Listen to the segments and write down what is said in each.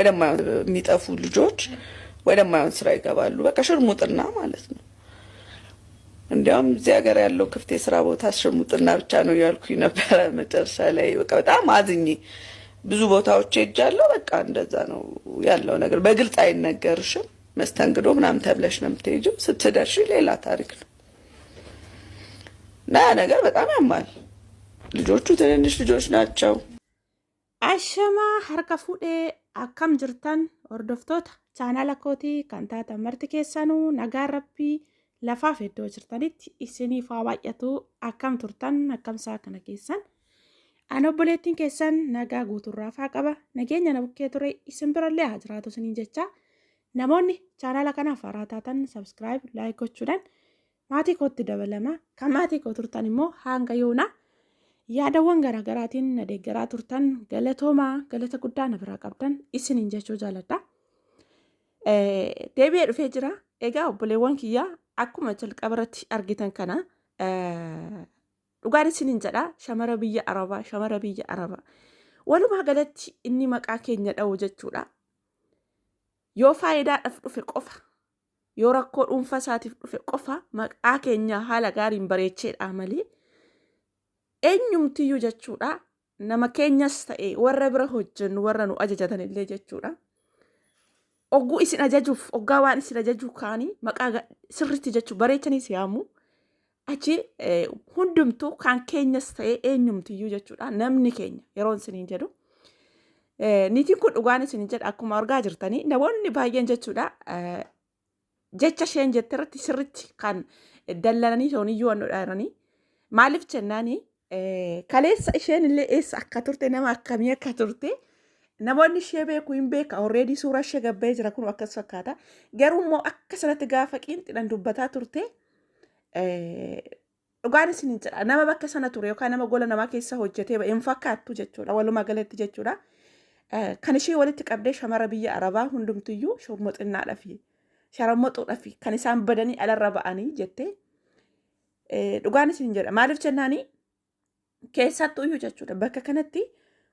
ወደማይሆን የሚጠፉ ልጆች ወደማይሆን ስራ ይገባሉ። በቃ ሽርሙጥና ማለት ነው። እንዲያውም እዚህ ሀገር ያለው ክፍት የስራ ቦታ ሽርሙጥና ብቻ ነው ያልኩኝ ነበረ። መጨረሻ ላይ በቃ በጣም አዝኜ ብዙ ቦታዎች ሄጃለሁ። በቃ እንደዛ ነው ያለው ነገር። በግልጽ አይነገርሽም። መስተንግዶ ምናምን ተብለሽ ነው የምትሄጂው። ስትደርሺ ሌላ ታሪክ ነው እና ያ ነገር በጣም ያማል። ልጆቹ ትንንሽ ልጆች ናቸው። አሸማ harka fuudhee akkam jirtan hordoftoota chaanala kootii kan taatan marti keessanuu nagaa rabbii lafaaf iddoo jirtanitti isiniif haa baay'atu. Akkam turtan akkam isaa kana keessan ani obboleettiin keessan nagaa guuturraa faa qaba. Nageenya na bukkee ture isin birallee haa jiraatu isiniin jecha namoonni chaanala kanaaf haaraa taatan subscribe like gochuudhaan maatii kootti dabalama. Kan maatii koo turtan immoo hanga yoona yaadawwan garaagaraatiin na deeggaraa turtan galatoomaa galata guddaa na biraa qabdan isiniin jechuu jaaladha. Deebi'ee dhufee jira. Egaa obboleewwan kiyyaa akkuma jalqabarratti argitan kana dhugaan isiniin jedha. Shamara biyya Arabaa walumaa galatti inni maqaa keenya dha'u jechuudha. Yoo faayidaadhaaf dhufe qofa, yoo rakkoo dhuunfaa isaatiif dhufe qofa maqaa keenya haala gaariin bareecheedha malee eenyumtiyyuu jechuudha. Nama keenyas ta'e warra bira hojjennu warra nu ajajatan illee jechuudha. Ogguu isin ajajuuf oggaa waan isin ajajuu kaanii maqaa sirriitti jechuu bareechanii siyaamu achi hundumtuu kan keenyas ta'e eenyumtiyyuu jechuudha. Namni keenya yeroo isiniin jedhu niitiin kun dhugaan isiniin jedha akkuma argaa jirtanii namoonni baay'een jechuudha. Jecha isheen jette irratti sirriitti kan dallananii tooniyyuu waan dhaaranii maaliif jennaanii kaleessa isheen illee eessa akka turte nama akkamii akka turte namoonni ishee beeku hin beeka. Already suura ishee gabbee jira kun akkas fakkaata. Garuu immoo akka sanatti gaafa qiinxidhaan dubbataa turte dhugaan isiniin jedha nama bakka sana ture yookaan nama gola namaa keessa hojjetee hin fakkaattu jechuudha. Walumaa galatti jechuudha. Kan ishee walitti qabdee shamara biyya Arabaa hundumtiyyuu sharmuxuudhaaf kan isaan badanii alarra ba'anii jettee dhugaan isiniin jedha. Maaliif jennaanii keessattuu iyyuu jechuudha. Bakka kanatti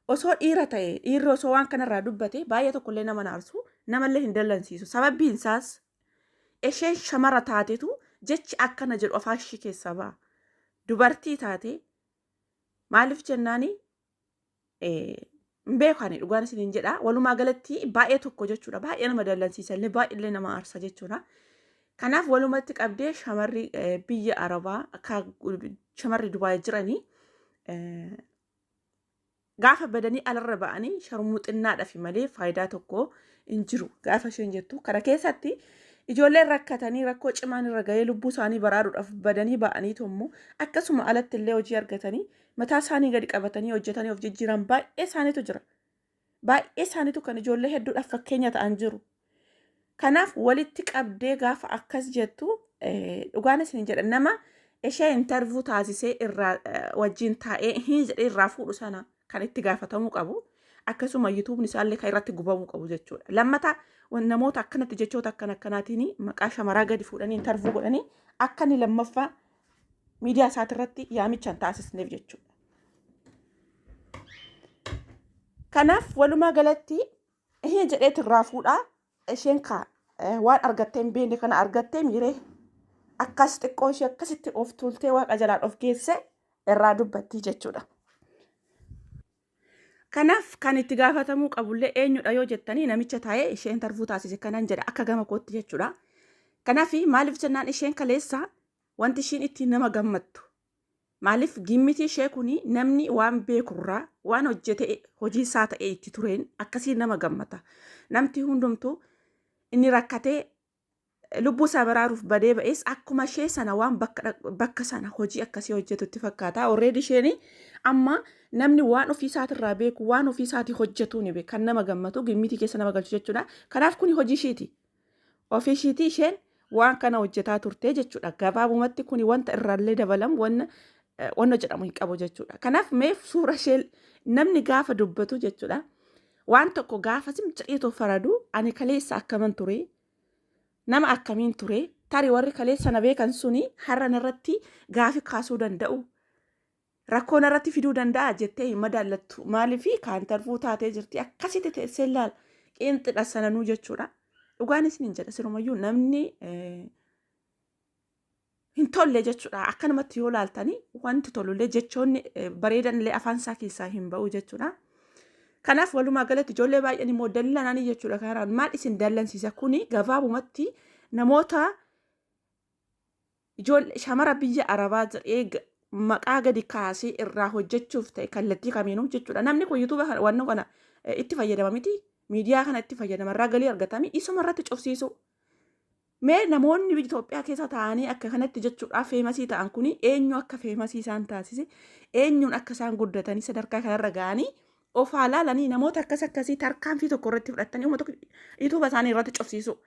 osoo dhiira ta'e dhiirri osoo waan kanarraa dubbate baay'ee tokkollee nama naarsu namallee hin dallansiisu. Sababbiin isaas isheen shamara taatetu jechi akkana jedhu afaan ishee keessaa ba'a. Dubartii taate maaliif jennaanii hin beekani dhugaan isiniin jedha. Walumaa galatti baay'ee tokko jechuudha. Baay'ee nama dallansiisallee baay'eellee nama aarsa jechuudha. Kanaaf walumatti qabdee shamarri biyya Arabaa akka shamarri Dubaay jiranii gaafa badanii alarra ba'anii sharmuxinnaadhaaf malee faayidaa tokko hin jiru. Gaafa isheen jettu kana keessatti ijoolleen rakkatanii rakkoo cimaan irra gahee lubbuu isaanii baraaruudhaaf badanii ba'anii tommoo akkasuma alatti illee hojii argatanii mataa isaanii gadi qabatanii hojjetanii of jijjiiran baay'ee isaaniitu jira. Baay'ee isaaniitu kan ijoollee hedduudhaaf fakkeenya ta'an jiru. Kanaaf walitti qabdee gaafa akkas jettu dhugaan isiniin jedha nama ishee interview taasisee irraa wajjin taa'ee hin jedhee irraa fuudhu sana kan itti gaafatamuu qabu. Akkasuma YouTube isaallee kan irratti gubamuu qabu jechuudha. Lammata namoota akkanatti jechoota akkanaatiin maqaa shamaraa gadi fuudhanii interview godhanii akka inni lammaffaa miidiyaa isaati irratti yaamicha hin taasisneef jechuudha. Kanaaf walumaa galatti hin jedheet irraa fuudhaa isheen waan argattee hin beekne kana argattee miiree akkas xiqqoo ishee akkasitti of tuultee waaqa jalaan of geesse irraa dubbattii jechuudha. Kanaaf kan itti gaafatamuu qabullee eenyudha yoo jettanii namicha taa'ee ishee interview taasise kanan jedha akka gama kootti jechuudha. Kanaaf maaliif jennaan isheen kaleessa wanti isheen ittiin nama gammattu maaliif gimmiti ishee kuni namni waan beekurraa waan hojjete hojii isaa ta'e itti tureen akkasii nama gammata. Namti hundumtuu inni rakkatee lubbuu isaa baraaruuf badee ba'es akkuma ishee sana waan bakka sana hojii akkasii hojjetutti fakkaata. Already isheen amma namni waan ofii isaatirraa beeku waan ofii isaatii hojjetu ni beeka kan nama gammatu gimmiti keessa nama galchu jechuudha. Kanaaf kuni hojii isheeti. Ofii isheetii isheen waan kana hojjetaa turte jechuudha. Gabaabumatti kuni wanta irraallee dabalamu wanna jedhamu hin qabu jechuudha. Kanaaf meef suura ishee namni gaafa dubbatu jechuudha. Waan tokko gaafa jedheetoo faradu ani kaleessa akkaman ture nama akkamiin ture tarii warri kaleessa na beekan suni har'a narratti gaafi kaasuu danda'u rakkoo narratti fiduu danda'a jettee hin madaallattu. Maaliif kan interview taatee jirti akkasitti teessee ilaala qeenxidha sananuu jechuudha. Dhugaan isin jedha sirumayyuu namni hin tolle jechuudha. Akkanumatti yoo laaltanii wanti tolullee jechoonni bareedanillee afaan isaa keessaa hin ba'u jechuudha. Kanaaf walumaa galatti ijoollee baay'een immoo dallananii jechuudha. Karaan maal isin dallansiisa kuni gabaabumatti namoota ijoollee shamara biyya Arabaa jedhee maqaa gadi kaasee irraa hojjechuuf ta'e kallattii kamiinuu jechuudha. Namni kun yuutuuba waan kana itti fayyadama miti. Miidiyaa kana itti fayyadama irraa galii argatami isuma irratti cofsiisu. Mee namoonni biyya Itoophiyaa keessa taa'anii akka kanatti jechuudha feemasii ta'an kuni eenyu akka feemasii isaan taasise eenyuun akka isaan guddatanii sadarkaa kanarra ga'anii of ilaalanii namoota akkasii tarkaanfii tokko irratti fudhatanii uummata yuutuuba isaanii irratti cofsiisu.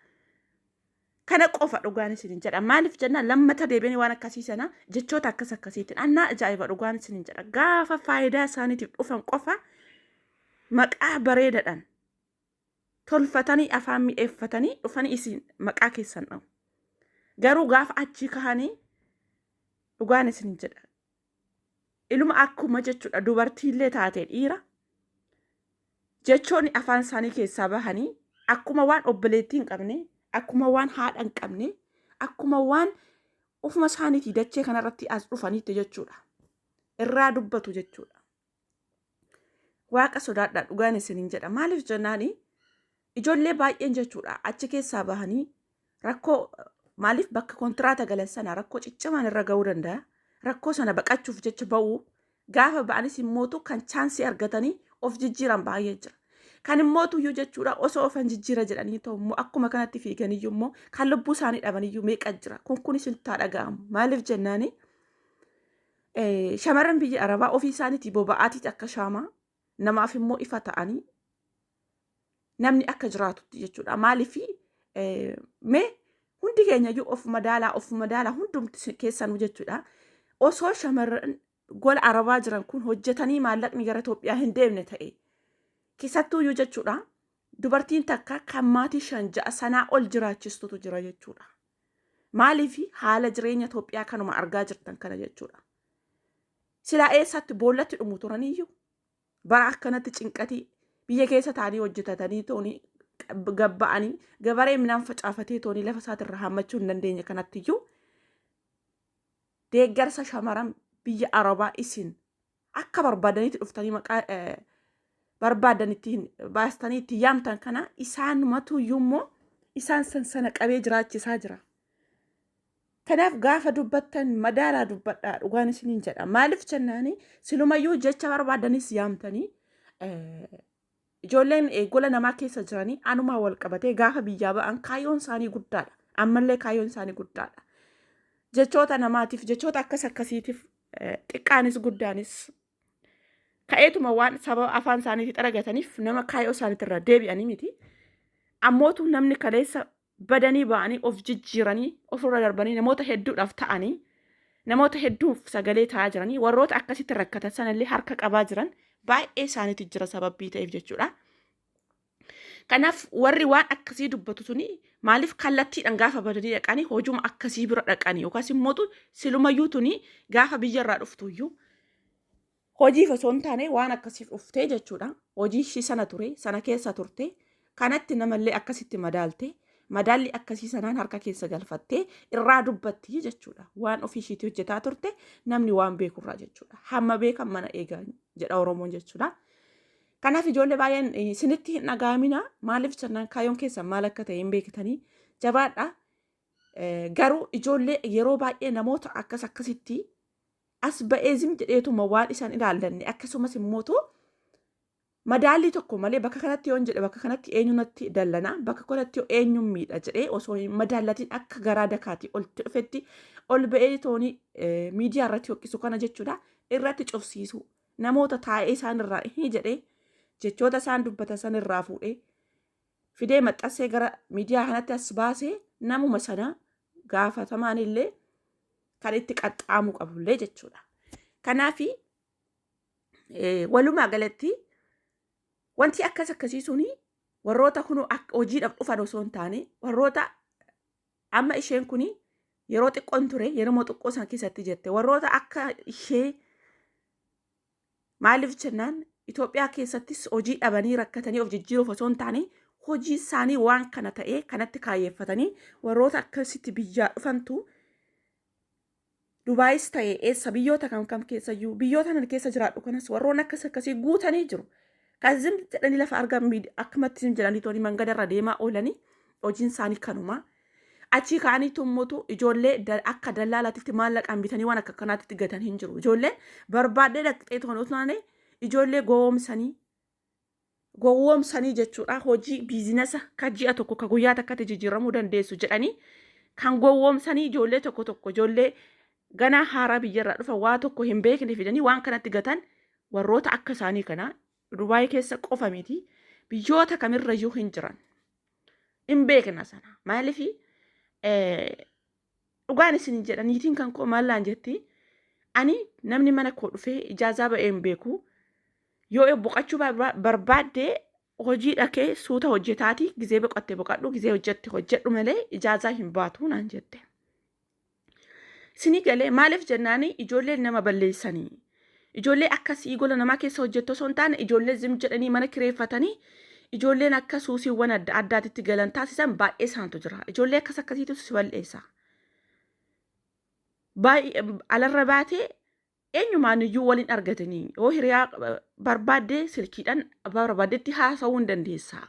Kana qofa dhugaan isin jedha. Maaliif jennaan lammata deebiin waan akkasii sana jechoota akkasiitiin annaa ajaa'iba dhugaan isin jedha. Gaafa faayidaa isaaniitiif dhufan qofa maqaa bareedaadhaan tolfatanii afaan mi'eeffatanii dhufanii isin maqaa keessan dhawu. Garuu gaafa achii kahanii dhugaan isin jedha. Iluma akkuma jechuudha dubartiillee taatee dhiira jechoonni afaan isaanii keessaa bahanii akkuma waan obboleettii hin qabne akkuma waan haadha hin qabne akkuma waan ofuma isaaniitii dachee kanarratti as dhufaniitti jechuudha. Irraa dubbatu jechuudha. Waaqa sodaadhaa dhugaan isin jedha. Maaliif jennaani ijoollee baay'een jechuudha achi keessaa bahanii rakkoo maaliif bakka kontiraata galan sana rakkoo ciccimaan irra ga'uu danda'a. Rakkoo sana baqachuuf jecha ba'uu gaafa ba'anis immootu kan chaansii argatanii of jijjiiran baay'ee jira. Kan immootuyyuu jechuudha osoo ofan jijjiira jedhanii ta'u akkuma kanatti fiiganiyyuu immoo kan lubbuu isaanii dhabaniyyuu meeqa jira. Kun isintaa dhaga'amu. Maaliif jennaani shamarran biyya Arabaa ofii isaaniitii boba'aatiiti akka shaamaa namaaf immoo ifa ta'anii namni akka jiraatutti jechuudha. Maaliif mee hundi keenyayyuu of madaalaa hundumti keessanuu jechuudha. Osoo shamarran gola Arabaa jiran kun hojjetanii maallaqni gara Itoophiyaa hin deemne ta'e keessattuuyyuu jechuudha. Dubartiin takka kan maatii 5-6 sanaa ol jiraachistutu jira jechuudha. Maaliif haala jireenya Itoophiyaa kanuma argaa jirtan kana jechuudha. Silaa eessatti boollatti dhumu turaniyyuu bara akkanatti cinqatii biyya keessa taa'anii hojjetatanii toonii gabba'anii gabaree midhaan facaafatee toonii lafa isaatirra hammachuu hin dandeenye kanattiyyuu deeggarsa shamaran biyya Arabaa isin akka barbaadanitti dhuftanii maqaa barbaadanitti baastanii itti yaamtan kana isaan matuyyuu immoo isaan sana qabee jiraachisaa jira. Kanaaf gaafa dubbattan madaalaa dubbadhaa dhugaan isiniin jedha. Maaliif jennaani silumayyuu jecha barbaadanis yaamtanii ijoolleen gola namaa keessa jiranii anumaa wal qabatee gaafa biyyaa ba'an kaayyoon isaanii guddaadha. Ammallee kaayyoon isaanii guddaadha. Jechoota namaatiif jechoota akkasiitiif xiqqaanis guddaanis ka'eetuma waan sababa afaan isaaniitti xaragataniif nama kaayyoo isaaniitirra deebi'anii miti. Ammootu namni kaleessa badanii ba'anii of jijjiiranii ofirra darbanii namoota hedduudhaaf ta'anii namoota hedduuf sagalee ta'aa jiranii warroota akkasitti rakkatan sanallee harka qabaa jiran baay'ee isaaniitti jira sababbii ta'eef jechuudha. Kanaaf warri waan akkasii dubbatu suni maaliif kallattiidhaan gaafa badanii dhaqanii hojuma akkasii bira dhaqanii yookaas immoo silumayyuu tuni gaafa biyyarraa dhuftuyyuu hojiif osoo hin taane waan akkasiif dhuftee jechuudha. Hojii ishii sana ture sana keessa turte kanatti namallee akkasitti madaalte madaalli akkasii sanaan harka keessa galfattee irraa dubbatti jechuudha. Waan ofii ishiitti hojjetaa turte namni waan beekurraa jechuudha. Hamma beekan mana eegaa jedha Oromoon jechuudha. Kanaaf ijoollee baay'een isinitti hin dhaga'amina. Maaliif jennaan kaayyoon keessan maal akka ta'e hin beektanii jabaadha. Garuu ijoollee yeroo baay'ee namoota akkasitti as ba'eezim jedheetuma waan isaan ilaallanne akkasumas immootu madaalli tokko malee bakka kanatti yoon jedhe bakka kanatti eenyuunatti dallana bakka kanatti eenyuun miidha jedhee osoo hin madaallatiin akka garaa dakaatii ol dhufetti ol ba'ee toonii miidiyaa irratti hokkisu kana jechuudha irratti cofsiisu namoota taa'ee isaan irraa hin jedhee jechoota isaan dubbatan san irraa fuudhee fidee maxxansee gara miidiyaa kanatti as baasee namuma sana gaafatamaan illee kan itti qaxxaamuu qabullee jechuudha. Kanaaf walumaa galatti wanti akkasiisuun warroota kun hojiidhaaf dhufan osoo hin taane warroota amma isheen kun yeroo xiqqoon ture yeroo xiqqoo san keessatti jette warroota akka ishee maaliif jennaan Itoophiyaa keessattis hojii dhabanii rakkatanii of jijjiiruuf osoo hin taane hojii isaanii waan kana ta'ee kanatti kaayeffatanii warroota akkasitti biyyaa dhufantu Dubaayis ta'e eessa biyyoota kam keessayyuu biyyoota nan keessa jiraadhu kanas warroon akkasii guutanii jiru. Kazim jedhanii lafa argan akkumatti jedhanii tooni mangadarra deemaa oolanii hojiin isaanii kanuma. Achi ka'anii tummutu ijoollee akka dallaalaatiif maallaqaan bitanii waan akka kanaatti gatan hin jiru. Ijoollee barbaadee dhaqxee toonotnaane ijoollee gowwoomsanii jechuudha. Hojii biizinasa ka ji'a tokko ka guyyaa takkatti jijjiiramuu dandeessu jedhanii kan gowwoomsanii ijoollee tokko ijoollee ganaa haaraa biyyarraa dhufa waa tokko hin beekne fidanii waan kanatti gatan warroota akka isaanii kana Dubaay keessa qofa miti biyyoota kamirrayyuu hin jiran. Hin beekna sana. Maaliif dhugaan isin jedhaniitiin kan koo maallaan jetti ani namni mana koo dhufee ijaazaa ba'ee hin beeku yoo boqachuu barbaadde hojii dhaqee suuta hojjetaati gizee boqatte boqadhu gizee hojjette hojjedhu malee ijaazaa hin baatu naan jette. Sini galee maaliif jennaani ijoolleen nama balleessanii ijoollee akkasii gola namaa keessa hojjettu osoo hin taane ijoollee zim jedhanii mana kireeffatanii ijoolleen akka suusiiwwan adda addaatitti galan taasisan baay'ee isaantu jira. Ijoollee akkasiitu si balleessa. Baay'ee alarra baatee eenyumaan iyyuu waliin argatanii yoo hiriyaa barbaaddee silkiidhaan barbaaddetti haasa'uu hin dandeessa.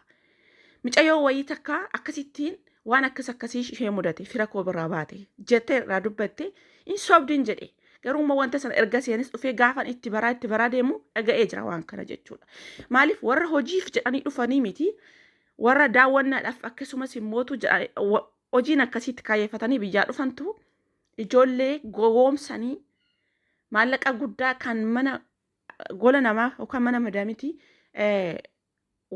Mucayyoo wayii takka akkasittiin waan akkasii ishee mudate fira koo biraa baate jettee irraa dubbatte hin sobdiin jedhe. Garuu wanta sana erga seenis dhufee gaafan itti baraa deemu dhaga'ee jira waan kana jechuudha. Maaliif warra hojiif jedhanii dhufanii miti warra daawwannaadhaaf akkasumas immootu hojiin akkasitti kaayeffatanii biyyaa dhufantu ijoollee gowwoomsanii maallaqa guddaa kan mana gola namaa yookaan mana madaamiti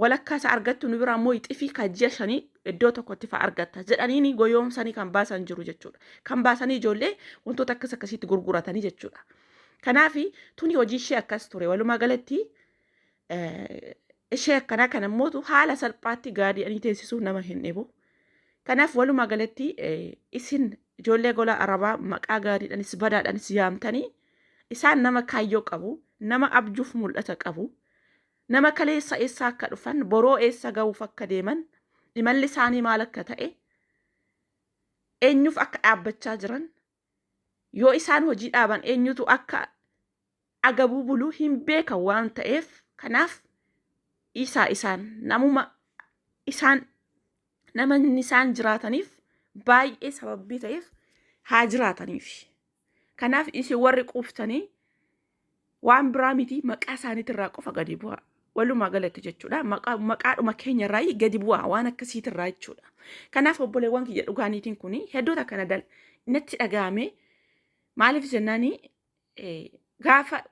walakkaa isaa argattu nu biraa immoo ixifii kajjiya shanii iddoo tokkotti fa'aa argatta jedhanii gowwoomsanii kan baasan jiru jechuudha. Kan baasanii ijoollee wantoota akkasitti gurguratanii jechuudha. Kanaaf tuni hojii ishee akkas ture. Walumaa galatti ishee akkanaa kana immoo haala salphaatti gaadi'anii teessisuu nama hin dhibu. Kanaaf walumaa galatti isin ijoollee gola arabaa maqaa gaariidhaanis badaadhaanis yaamtanii isaan nama kaayyoo qabu, nama abjuuf mul'ata qabu, nama kaleessa eessa akka dhufan, boroo eessa ga'uuf akka deeman, imalli isaanii maal akka ta'e, eenyuuf akka dhaabbachaa jiran, yoo isaan hojii dhaaban eenyutu akka agabuu buluu hin beekan waan ta'eef kanaaf namni isaan jiraataniif baay'ee sababbii ta'eef haa jiraataniif. Kanaaf isin warri quuftanii waan biraa miti maqaa isaaniitirraa qofa gadi bu'a. Walumaa galatti jechuudha. Maqaadhuma keenyarraa gadi bu'a waan akkasiitirraa jechuudha. Kanaaf obboleewwan kiyya dhugaaniitiin kun hedduuta kana natti dhaga'ame maaliif jennaanii gaafa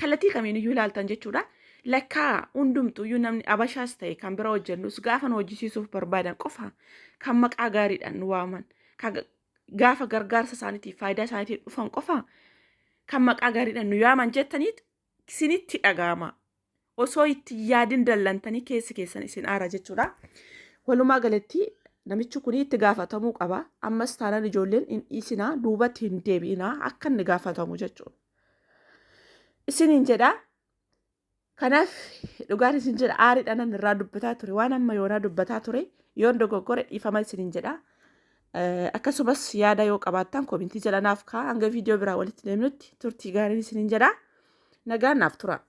kallattii kamiiniyyuu ilaaltan jechuudha. Lakkaa hundumtuyyuu namni abashaas ta'e kan bira hojjennus gaafa hojjisiisuuf barbaadan qofa kan maqaa gaariidhaan nu waaman gaafa gargaarsa isaaniitiif faayidaa isaaniitiif dhufan qofa kan maqaa gaariidhaan nu waaman jettaniit isinitti dhaga'ama. Osoo itti yaadin dallantanii keessi keessan isin aara jechuudha. Walumaa galatti namichi kun itti gaafatamuu qaba. Ammas taanaan ijoolleen hin dhiisinaa duubatti hin deebi'inaa akka inni gaafatamu jechuudha. Isiniin jedhaa. Kanaaf dhugaan isin jedha aariidhaan irraa dubbataa ture waan amma yoonaa dubbataa ture yoon dogoggore dhiifama isiniin jedha. Akkasumas yaada yoo qabaattan koomintii jedhanaaf kaa hanga viidiyoo biraa walitti deemnutti turtii gaariin isiniin jedha. Nagaan naaf tura.